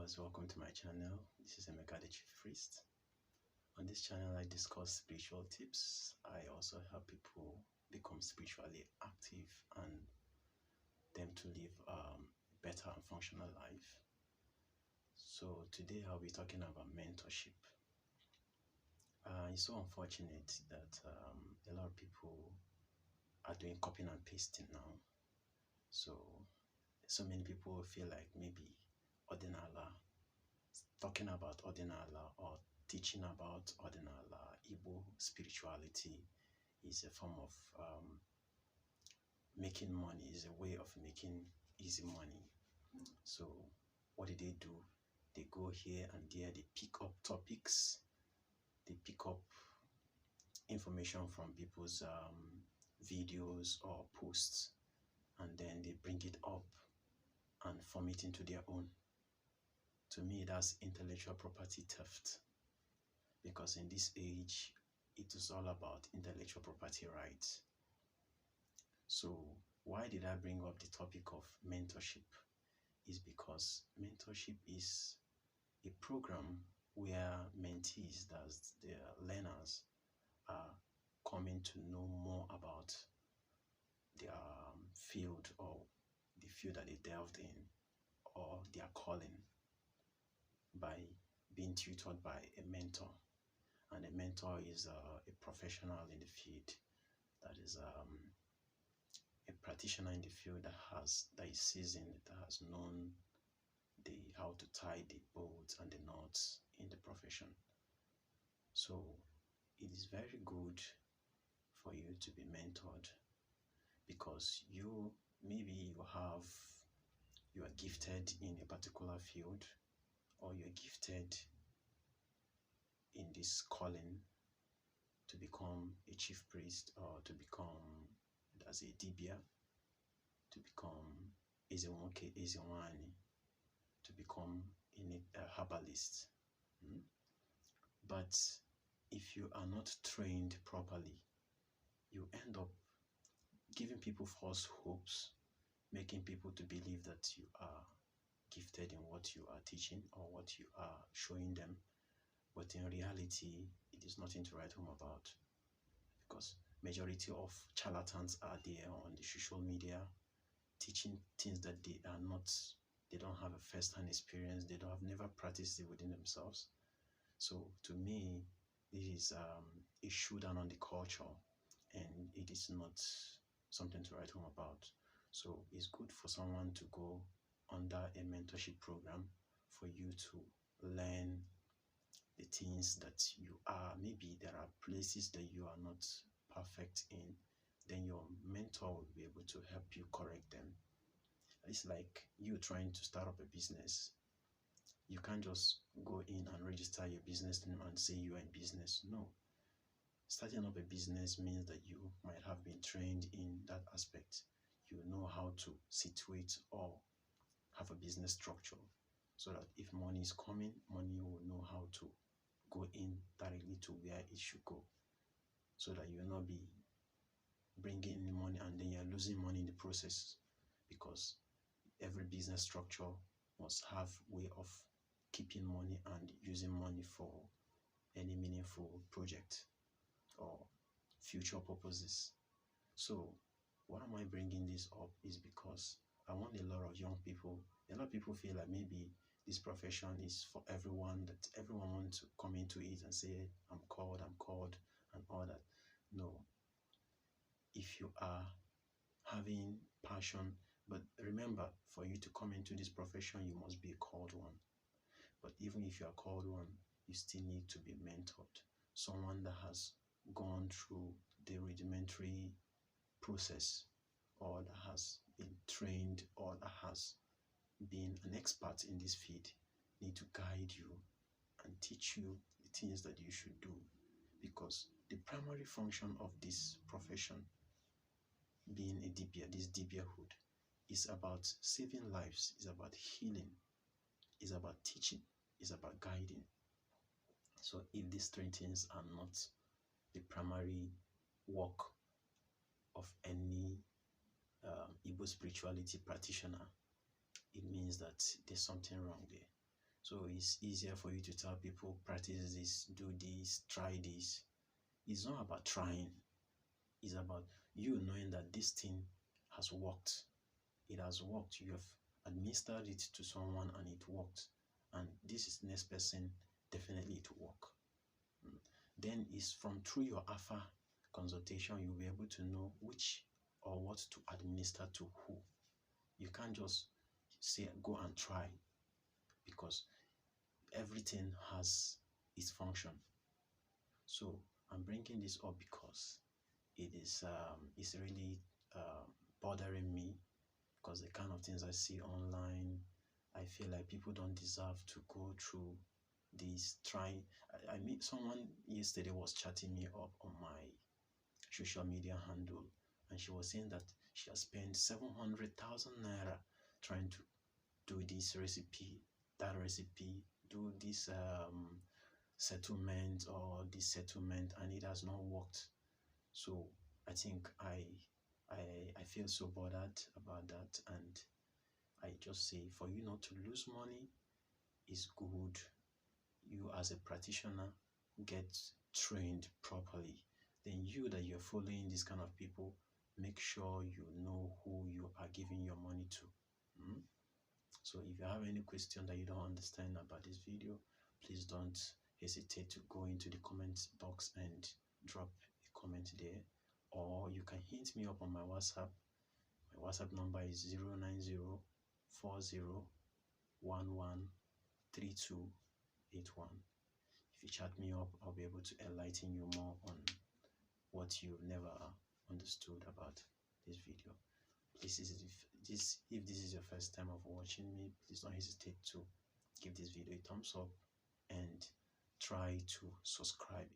viewers, welcome to my channel. This is Emeka the Chief Priest. On this channel, I discuss spiritual tips. I also help people become spiritually active and them to live a better and functional life. So today I'll be talking about mentorship. It's so unfortunate that a lot of people are doing copying and pasting now. So many people feel like maybe Odinala, talking about Odinala or teaching about Odinala, Igbo spirituality is a form of making money, is a way of making easy money. So what do? They go here and there, they pick up topics, they pick up information from people's videos or posts, and then they bring it up and form it into their own. To me, that's intellectual property theft, because in this age, it is all about intellectual property rights. So why did I bring up the topic of mentorship? Is because mentorship is a program where mentees, that's the learners, are coming to know more about their field or the field that they delved in or their calling by being tutored by a mentor. And a mentor is a professional in the field, that is a practitioner in the field that is seasoned, that has known how to tie the bolts and the knots in the profession. So it is very good for you to be mentored, because you are gifted in a particular field, or you're gifted in this calling to become a chief priest, or to become as a Dibias, to become Ezenwoke, Ezenwanyi, to become a herbalist. But if you are not trained properly, you end up giving people false hopes, making people to believe that you are gifted in what you are teaching or what you are showing them. But in reality, it is nothing to write home about, because majority of charlatans are there on the social media teaching things that they don't have a first-hand experience, they don't have never practiced it within themselves. So to me, this is a showdown on the culture, and it is not something to write home about. So it's good for someone to go under a mentorship program for you to learn the things that you are. Maybe there are places that you are not perfect in, then your mentor will be able to help you correct them. It's like you trying to start up a business. You can't just go in and register your business name and say you are in business. No. Starting up a business means that you might have been trained in that aspect. You know how to situate or have a business structure, so that if money is coming, money will know how to go in directly to where it should go, so that you will not be bringing in money and then you're losing money in the process, because every business structure must have way of keeping money and using money for any meaningful project or future purposes. So why am I bringing this up is because I want a lot of people feel like maybe this profession is for everyone, that everyone wants to come into it and say, I'm called, and all that. No. If you are having passion, but remember, for you to come into this profession, you must be a called one. But even if you are called one, you still need to be mentored. Someone that has gone through the rudimentary process, or that has been trained, or that has been an expert in this field, need to guide you and teach you the things that you should do. Because the primary function of this profession, being a Dibias, this Dibiahood, is about saving lives, is about healing, is about teaching, is about guiding. So if these three things are not the primary work of any Igbo spirituality practitioner, it means that there's something wrong there. So it's easier for you to tell people, practice this, do this, try this. It's not about trying. It's about you knowing that this thing has worked. It has worked. You have administered it to someone and it worked. And this is next person, definitely it will work. Then it's from through your alpha consultation, you'll be able to know which or what to administer to who. You can't just say go and try, because everything has its function. So I'm bringing this up because it is it's really bothering me, because the kind of things I see online, I feel like people don't deserve to go through this trying. I meet someone yesterday was chatting me up on my social media handle, and she was saying that she has spent 700,000 naira trying to do this recipe, that recipe, do this settlement or this settlement, and it has not worked. So I think I feel so bothered about that, and I just say for you not to lose money is good. You as a practitioner get trained properly. Then you that you're following this kind of people, make sure you know who you are giving your money to. So if you have any question that you don't understand about this video, please don't hesitate to go into the comment box and drop a comment there, or you can hit me up on my WhatsApp. My WhatsApp number is 09040113281. If you chat me up, I'll be able to enlighten you more on what you've never understood about this video. Please, if this is your first time of watching me, please don't hesitate to give this video a thumbs up and try to subscribe.